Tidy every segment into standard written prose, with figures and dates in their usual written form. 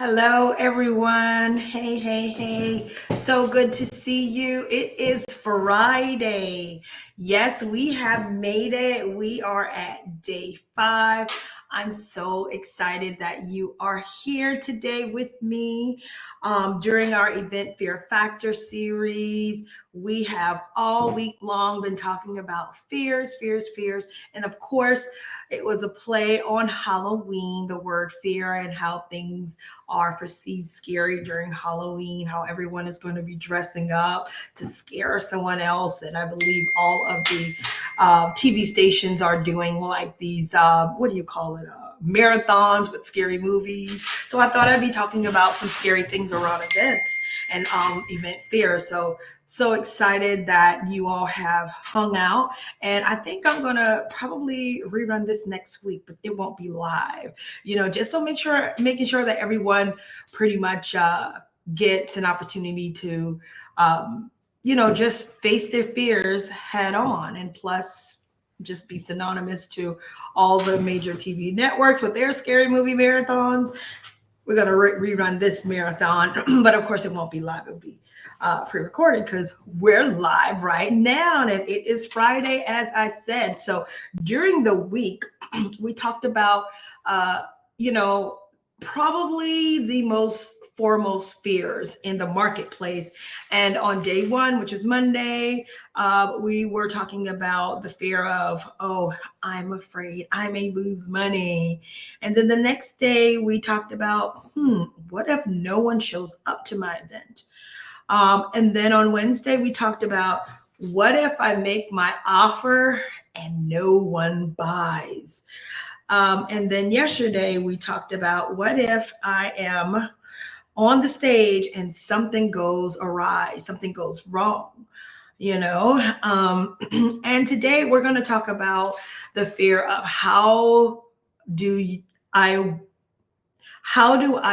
Hello, everyone. Hey, hey, hey. So good to see you. It is Friday. Yes, we have made it. We are at day 5. I'm so excited that you are here today with me during our Event Fear Factor series. We have all week long been talking about fears, fears, fears. And of course, it was a play on Halloween, the word fear, and how things are perceived scary during Halloween, how everyone is going to be dressing up to scare someone else. And I believe all of the TV stations are doing like these, what do you call it? Marathons with scary movies. So I thought I'd be talking about some scary things around events and event fear. So excited that you all have hung out. And I think I'm going to probably rerun this next week, but it won't be live, just so making sure that everyone pretty much gets an opportunity to, just face their fears head on. And plus, just be synonymous to all the major TV networks with their scary movie marathons. We're going to rerun this marathon, but of course it won't be live. It'll be pre-recorded because we're live right now, and it is Friday, as I said. So during the week, we talked about, probably the most foremost fears in the marketplace. And on day 1, which was Monday, we were talking about the fear of, oh, I'm afraid I may lose money. And then the next day we talked about, what if no one shows up to my event? And then on Wednesday, we talked about, what if I make my offer and no one buys? And then yesterday, we talked about, what if I am on the stage and something goes awry, something goes wrong, and today we're going to talk about the fear of how do I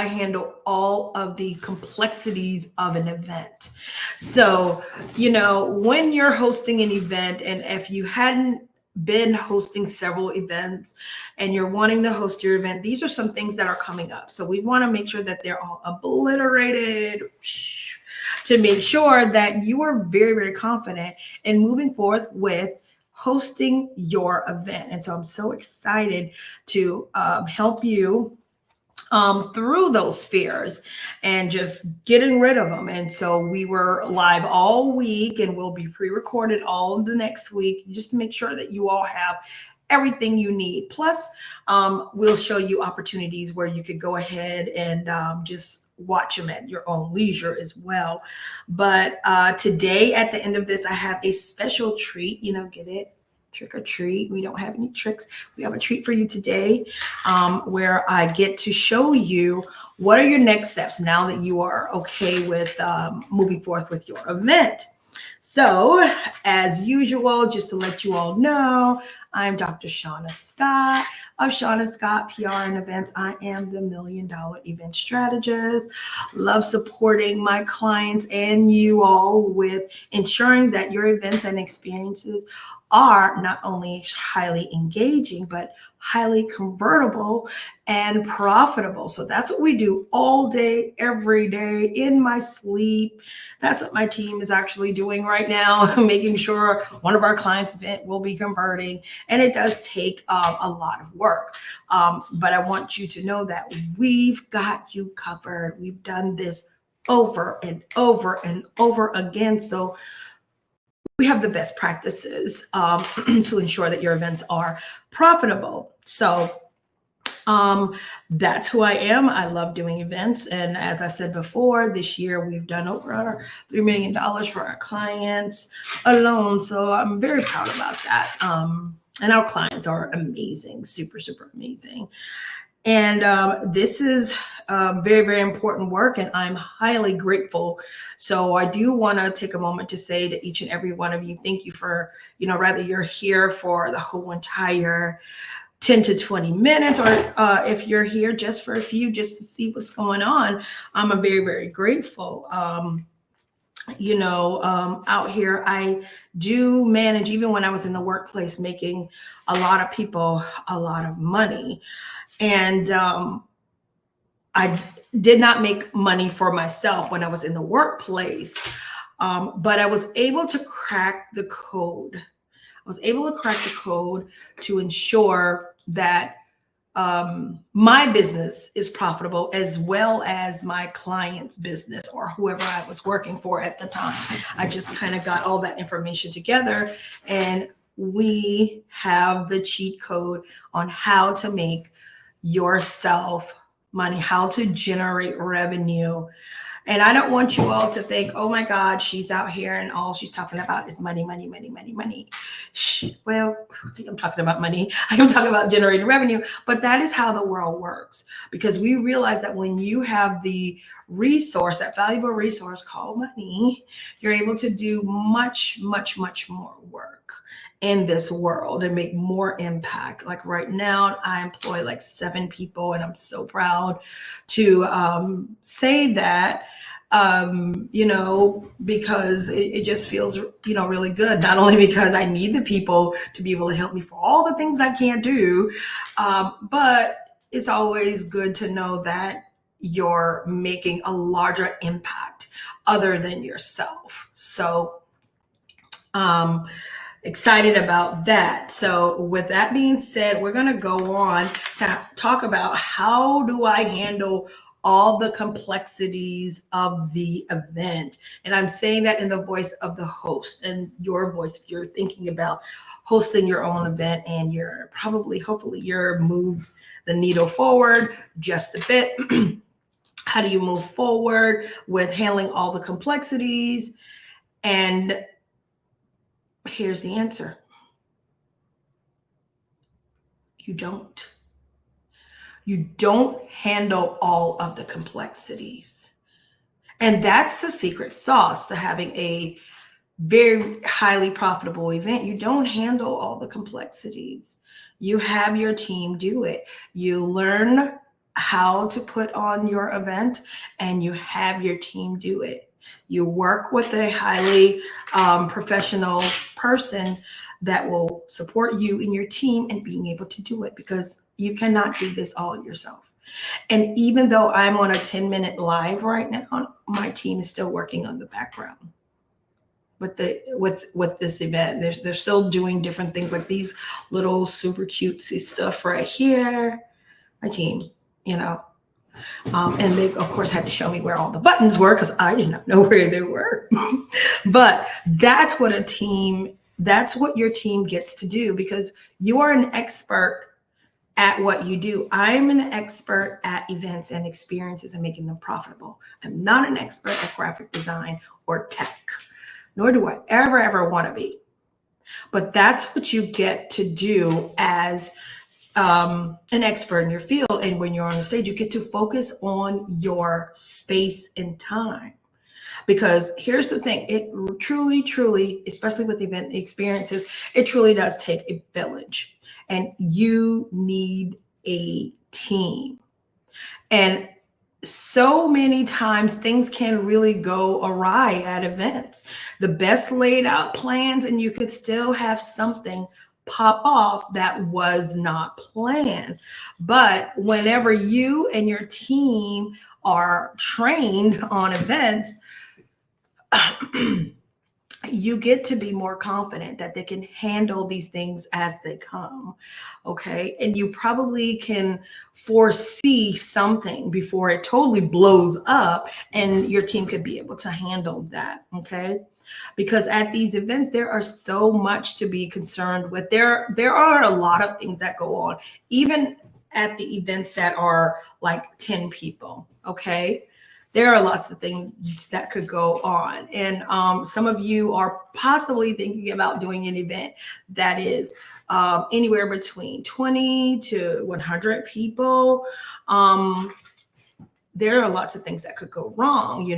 handle all of the complexities of an event. So, when you're hosting an event, and if you hadn't been hosting several events and you're wanting to host your event, these are some things that are coming up. So we want to make sure that they're all obliterated to make sure that you are very, very confident in moving forth with hosting your event. And so I'm so excited to help you through those fears and just getting rid of them. And so we were live all week, and we'll be pre-recorded all the next week, just to make sure that you all have everything you need. Plus, we'll show you opportunities where you could go ahead and just watch them at your own leisure as well. But today, at the end of this, I have a special treat. Get it? Trick or treat. We don't have any tricks. We have a treat for you today, where I get to show you what are your next steps now that you are okay with moving forth with your event. So, as usual, just to let you all know, I'm Dr. Shanna Scott of Shanna Scott PR and Events. I am the $1 Million Event Strategist. Love supporting my clients and you all with ensuring that your events and experiences are not only highly engaging, but highly convertible and profitable. So that's what we do all day, every day, in my sleep. That's what my team is actually doing right now, making sure one of our clients' event will be converting. And it does take a lot of work. But I want you to know that we've got you covered. We've done this over and over and over again. So we have the best practices to ensure that your events are profitable. So that's who I am. I love doing events. And as I said before, this year we've done over $3 million for our clients alone. So I'm very proud about that. And our clients are amazing, super, super amazing. And this is very, very important work, and I'm highly grateful. So I do want to take a moment to say to each and every one of you, thank you for, whether you're here for the whole entire 10 to 20 minutes, or if you're here just for a few, just to see what's going on. I'm very, very grateful. Out here, I do manage, even when I was in the workplace, making a lot of people a lot of money. And I did not make money for myself when I was in the workplace, but I was able to crack the code. I was able to crack the code to ensure that my business is profitable as well as my client's business or whoever I was working for at the time. I just kind of got all that information together, and we have the cheat code on how to make yourself money, how to generate revenue. And I don't want you all to think, oh my God, she's out here and all she's talking about is money, money, money, money, money. Well, I'm talking about money. I'm talking about generating revenue, but that is how the world works, because we realize that when you have the resource, that valuable resource called money, you're able to do much, much, much more work in this world and make more impact. Like right now, I employ like 7 people, and I'm so proud to say that, because it just feels, really good. Not only because I need the people to be able to help me for all the things I can't do, but it's always good to know that you're making a larger impact other than yourself. So, excited about that. So with that being said, we're going to go on to talk about how do I handle all the complexities of the event. And I'm saying that in the voice of the host and your voice. If you're thinking about hosting your own event and you're hopefully you're moved the needle forward just a bit. How do you move forward with handling all the complexities? And here's the answer. You don't. You don't handle all of the complexities. And that's the secret sauce to having a very highly profitable event. You don't handle all the complexities. You have your team do it. You learn how to put on your event and you have your team do it. You work with a highly professional person that will support you and your team in being able to do it, because you cannot do this all yourself. And even though I'm on a 10-minute live right now, my team is still working on the background with this event. They're still doing different things, like these little super cutesy stuff right here. My team, and they of course had to show me where all the buttons were because I did not know where they were. But that's what your team gets to do, because you are an expert at what you do. I'm an expert at events and experiences and making them profitable. I'm not an expert at graphic design or tech, nor do I ever want to be. But that's what you get to do as an expert in your field. And when you're on the stage, you get to focus on your space and time. Because here's the thing, it truly, especially with event experiences, it truly does take a village, and you need a team. And so many times things can really go awry at events. The best laid out plans, and you could still have something pop off that was not planned. But whenever you and your team are trained on events, you get to be more confident that they can handle these things as they come. Okay. And you probably can foresee something before it totally blows up, and your team could be able to handle that. Okay. Because at these events, there are so much to be concerned with. There are a lot of things that go on, even at the events that are like 10 people. Okay. There are lots of things that could go on. And some of you are possibly thinking about doing an event that is anywhere between 20 to 100 people. There are lots of things that could go wrong,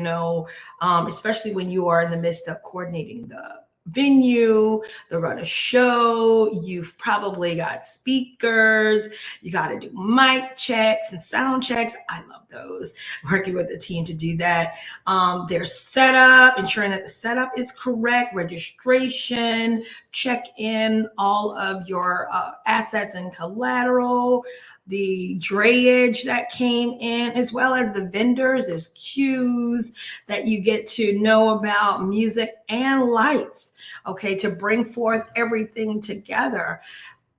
especially when you are in the midst of coordinating the venue, the run a show. You've probably got speakers. You got to do mic checks and sound checks. I love those. Working with the team to do that. Their setup, ensuring that the setup is correct, registration, check in all of your assets and collateral, the drayage that came in, as well as the vendors. There's cues that you get to know about, music and lights, okay, to bring forth everything together.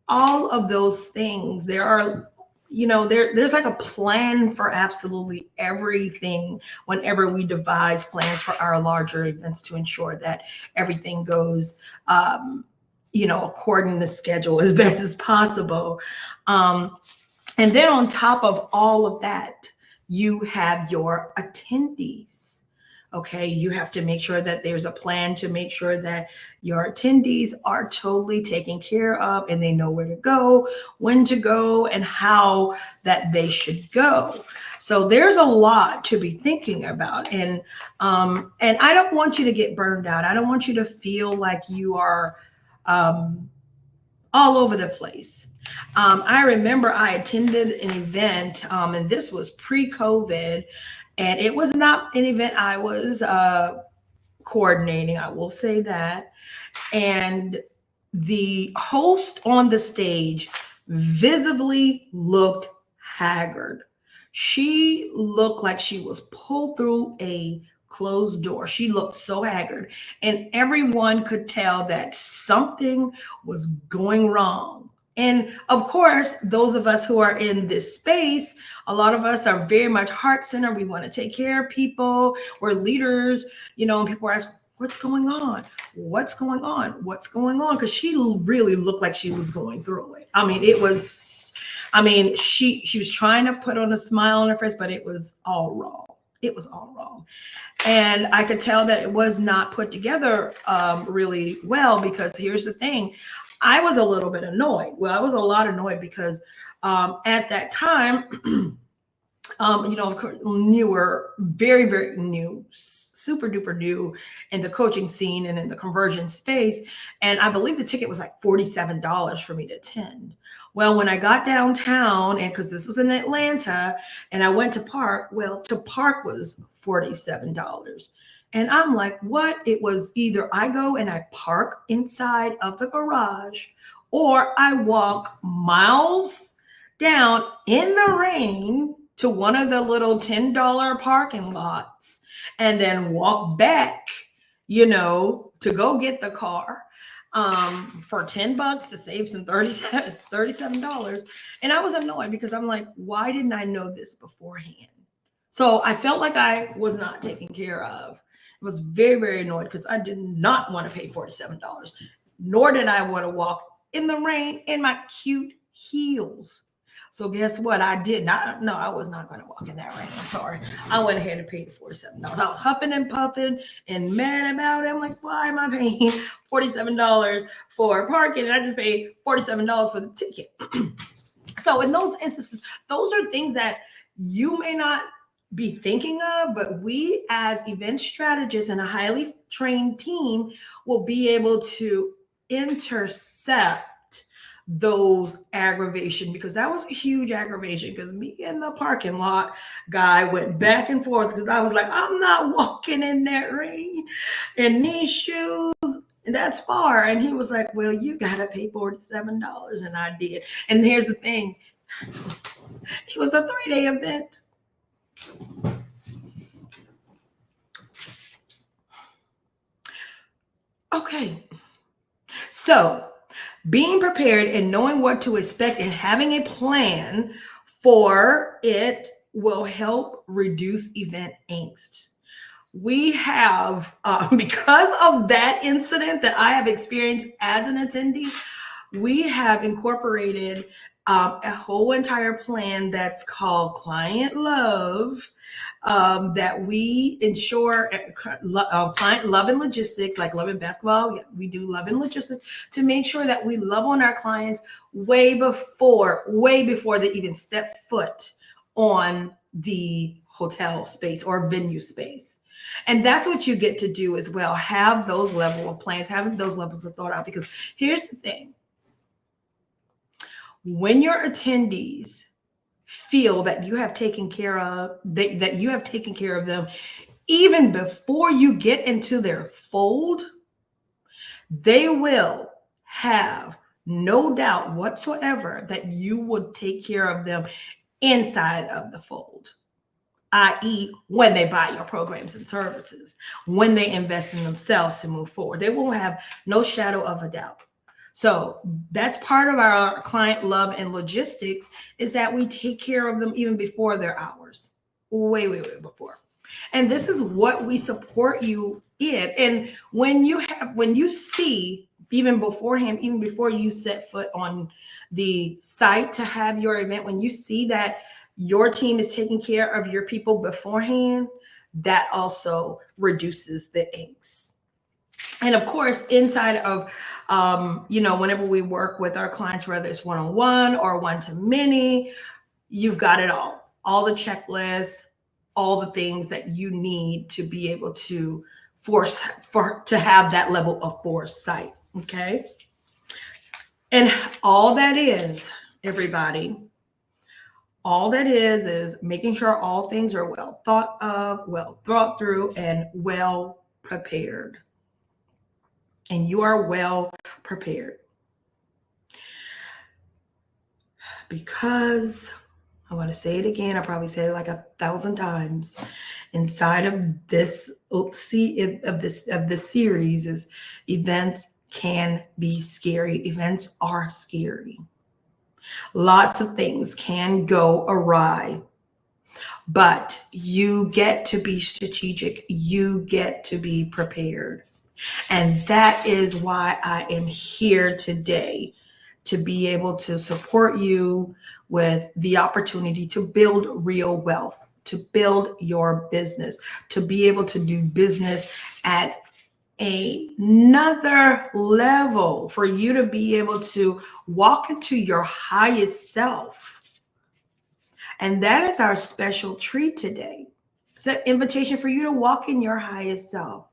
All of those things, there are, there's like a plan for absolutely everything whenever we devise plans for our larger events to ensure that everything goes according to schedule as best as possible. And then on top of all of that, you have your attendees. Okay, you have to make sure that there's a plan to make sure that your attendees are totally taken care of and they know where to go, when to go, and how that they should go. So there's a lot to be thinking about. And I don't want you to get burned out. I don't want you to feel like you are all over the place. I remember I attended an event, and this was pre-COVID, and it was not an event I was coordinating, I will say that. And the host on the stage visibly looked haggard. She looked like she was pulled through a closed door. She looked so haggard, and everyone could tell that something was going wrong. And of course, those of us who are in this space, a lot of us are very much heart centered. We want to take care of people. We're leaders, and people are asking, what's going on? What's going on? What's going on? Because she really looked like she was going through it. She was trying to put on a smile on her face, but it was all wrong. It was all wrong. And I could tell that it was not put together really well, because here's the thing. I was a little bit annoyed. Well, I was a lot annoyed because at that time, of course, newer, very, very new, super duper new in the coaching scene and in the conversion space. And I believe the ticket was like $47 for me to attend. Well, when I got downtown, and because this was in Atlanta, and I went to park, to park was $47. And I'm like, what? It was either I go and I park inside of the garage, or I walk miles down in the rain to one of the little $10 parking lots and then walk back, to go get the car for $10 to save some $37. And I was annoyed because I'm like, why didn't I know this beforehand? So I felt like I was not taken care of. I was very, very annoyed because I did not want to pay $47, nor did I want to walk in the rain in my cute heels. So guess what? I did not. No, I was not going to walk in that rain. I'm sorry. I went ahead and paid the $47. I was huffing and puffing and mad about it. I'm like, why am I paying $47 for parking? And I just paid $47 for the ticket. So in those instances, those are things that you may not be thinking of, but we as event strategists and a highly trained team will be able to intercept those aggravation, because that was a huge aggravation, because me and the parking lot guy went back and forth because I was like, I'm not walking in that rain in these shoes. And that's far. And he was like, well, you got to pay $47. And I did. And here's the thing. It was a 3-day event. Okay. So being prepared and knowing what to expect and having a plan for it will help reduce event angst. We have, because of that incident that I have experienced as an attendee, we have incorporated a whole entire plan that's called Client Love, that we ensure client love and logistics, like love and basketball. Yeah, we do love and logistics to make sure that we love on our clients way before they even step foot on the hotel space or venue space. And that's what you get to do as well. Have those level of plans, have those levels of thought out, because here's the thing. When your attendees feel that you have taken care of, that you have taken care of them, even before you get into their fold, they will have no doubt whatsoever that you would take care of them inside of the fold, i.e., when they buy your programs and services, when they invest in themselves to move forward. They will have no shadow of a doubt. So that's part of our client love and logistics, is that we take care of them even before their hours, way before. And this is what we support you in. And when you see, even beforehand, even before you set foot on the site to have your event, when you see that your team is taking care of your people beforehand, that also reduces the angst. And of course, inside of, whenever we work with our clients, whether it's one-on-one or one-to-many, you've got it all the checklists, all the things that you need to be able to to have that level of foresight. Okay. And all that is, everybody, all that is making sure all things are well thought of, well thought through, and well prepared. And you are well prepared. Because I'm going to say it again, I probably said it like 1,000 times. Inside of this series is events can be scary. Events are scary. Lots of things can go awry, but you get to be strategic. You get to be prepared. And that is why I am here today, to be able to support you with the opportunity to build real wealth, to build your business, to be able to do business at another level, for you to be able to walk into your highest self. And that is our special treat today. It's an invitation for you to walk in your highest self.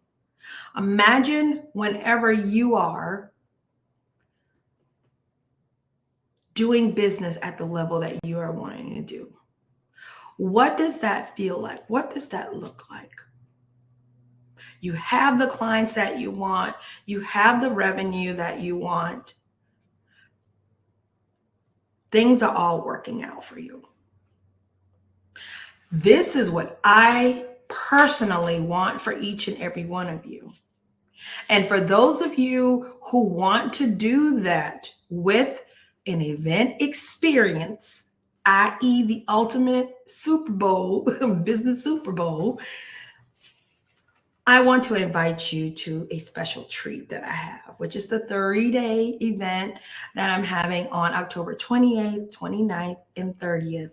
Imagine whenever you are doing business at the level that you are wanting to do. What does that feel like? What does that look like? You have the clients that you want. You have the revenue that you want. Things are all working out for you. This is what I personally want for each and every one of you. And for those of you who want to do that with an event experience, i.e. the ultimate Super Bowl, business Super Bowl, I want to invite you to a special treat that I have, which is the 3-day event that I'm having on October 28th, 29th, and 30th.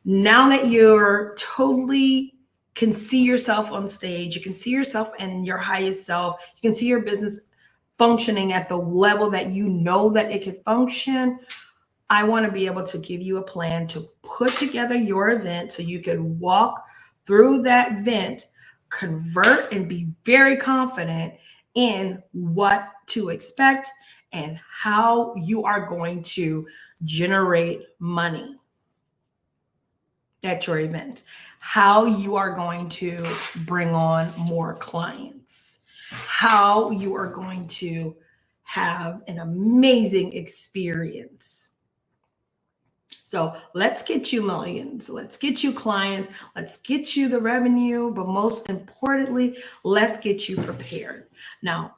Now that you're totally can see yourself on stage, you can see yourself in your highest self, you can see your business functioning at the level that you know that it could function, I want to be able to give you a plan to put together your event so you can walk through that event, convert, and be very confident in what to expect and how you are going to generate money at your event, how you are going to bring on more clients, how you are going to have an amazing experience. So let's get you millions. Let's get you clients. Let's get you the revenue. But most importantly, let's get you prepared. Now,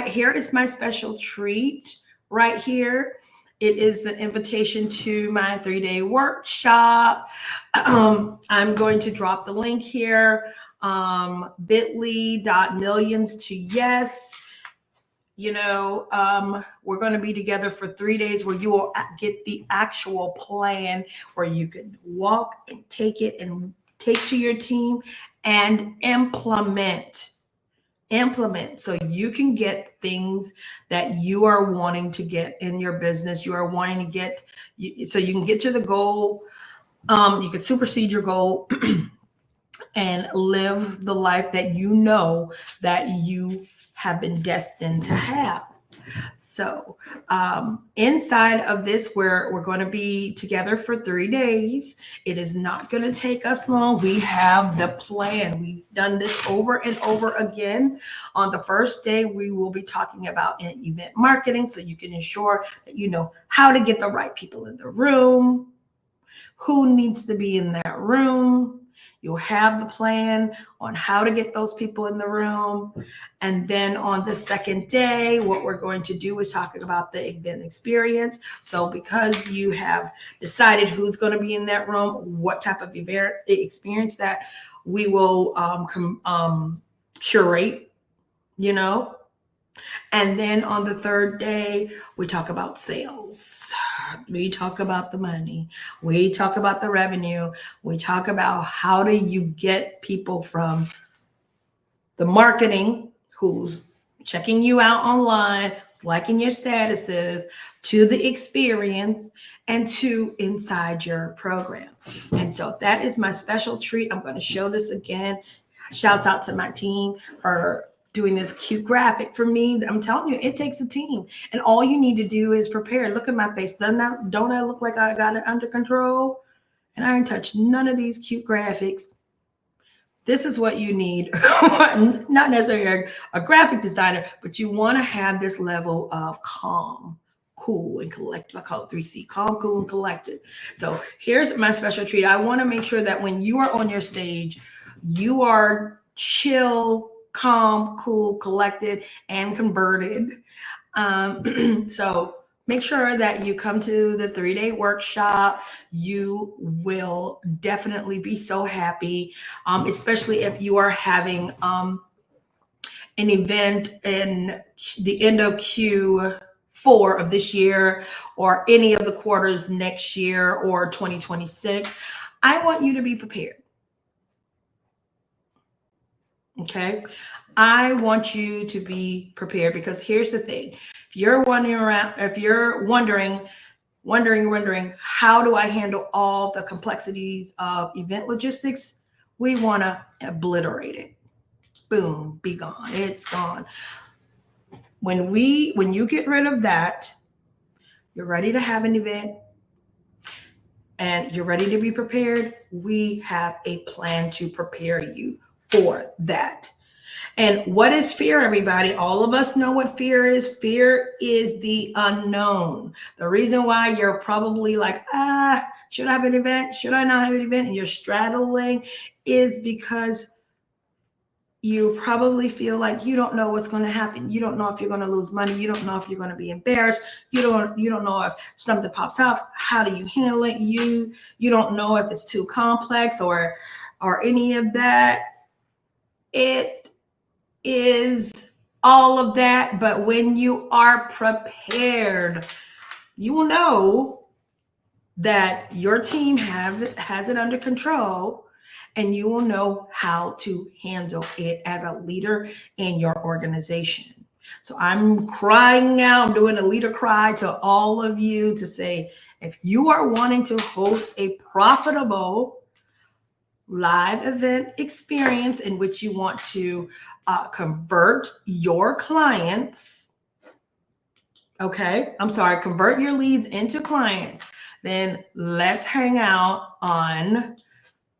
here is my special treat right here. It is an invitation to my 3-day workshop. I'm going to drop the link here, bit.ly.millions to yes. We're going to be together for 3 days where you will get the actual plan, where you can walk and take it and take to your team and implement so you can get things that you are wanting to get in your business. You are wanting to get, so you can get to the goal. You can supersede your goal and live the life that you know that you have been destined to have. So inside of this, we're going to be together for 3 days. It is not going to take us long. We have the plan. We've done this over and over again. On the first day, we will be talking about event marketing, so you can ensure that you know how to get the right people in the room, who needs to be in that room. You'll have the plan on how to get those people in the room. And then on the second day, what we're going to do is talking about the event experience. So because you have decided who's going to be in that room, what type of event experience that we will curate, you know. And then on the third day, we talk about sales. We talk about the money. We talk about the revenue. We talk about how do you get people from the marketing, who's checking you out online, who's liking your statuses, to the experience, and to inside your program. And so that is my special treat. I'm going to show this again. Shouts out to my team for doing this cute graphic for me. I'm telling you, it takes a team. And all you need to do is prepare. Look at my face. Don't I look like I got it under control? And I ain't touched none of these cute graphics. This is what you need. Not necessarily a graphic designer, but you want to have this level of calm, cool, and collected. I call it 3C, calm, cool, and collected. So here's my special treat. I want to make sure that when you are on your stage, you are chill, calm, cool, collected, and converted. So make sure that you come to the 3-day workshop. You will definitely be so happy, especially if you are having an event in the end of Q4 of this year, or any of the quarters next year, or 2026. I want you to be prepared. Okay. I want you to be prepared, because here's the thing. If you're wondering how do I handle all the complexities of event logistics, we want to obliterate it. Boom, be gone. It's gone. When you get rid of that, you're ready to have an event and you're ready to be prepared. We have a plan to prepare you for that. And what is fear, everybody? All of us know what fear is. Fear is the unknown. The reason why you're probably like, should I have an event? Should I not have an event? And you're straddling is because you probably feel like you don't know what's going to happen. You don't know if you're going to lose money. You don't know if you're going to be embarrassed. You don't know if something pops up. How do you handle it? You don't know if it's too complex or any of that. It is all of that, but when you are prepared, you will know that your team has it under control, and you will know how to handle it as a leader in your organization. So I'm crying out, I'm doing a leader cry to all of you to say, if you are wanting to host a profitable live event experience in which you want to convert your clients, convert your leads into clients, then let's hang out on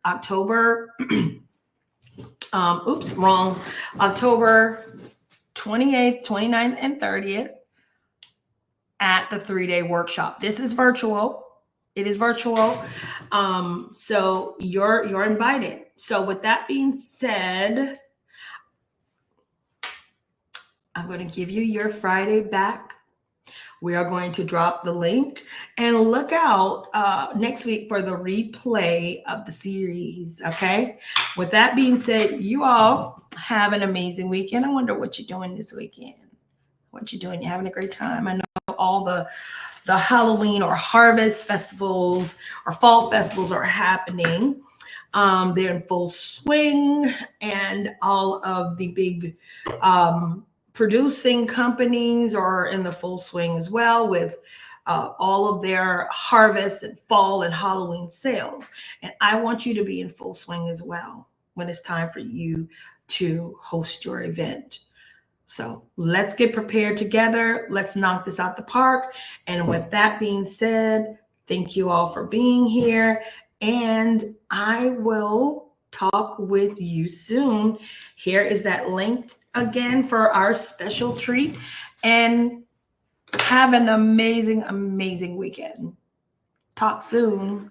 October, October 28th, 29th, and 30th at the 3-day workshop. This is virtual. It is virtual. So you're invited. So with that being said, I'm going to give you your Friday back. We are going to drop the link, and look out next week for the replay of the series. Okay. With that being said, you all have an amazing weekend. I wonder what you're doing this weekend. What you're doing? You're having a great time. I know all the Halloween or harvest festivals or fall festivals are happening. They're in full swing, and all of the big producing companies are in the full swing as well, with all of their harvest and fall and Halloween sales. And I want you to be in full swing as well when it's time for you to host your event. So let's get prepared together. Let's knock this out the park. And with that being said, thank you all for being here. And I will talk with you soon. Here is that link again for our special treat. And have an amazing, amazing weekend. Talk soon.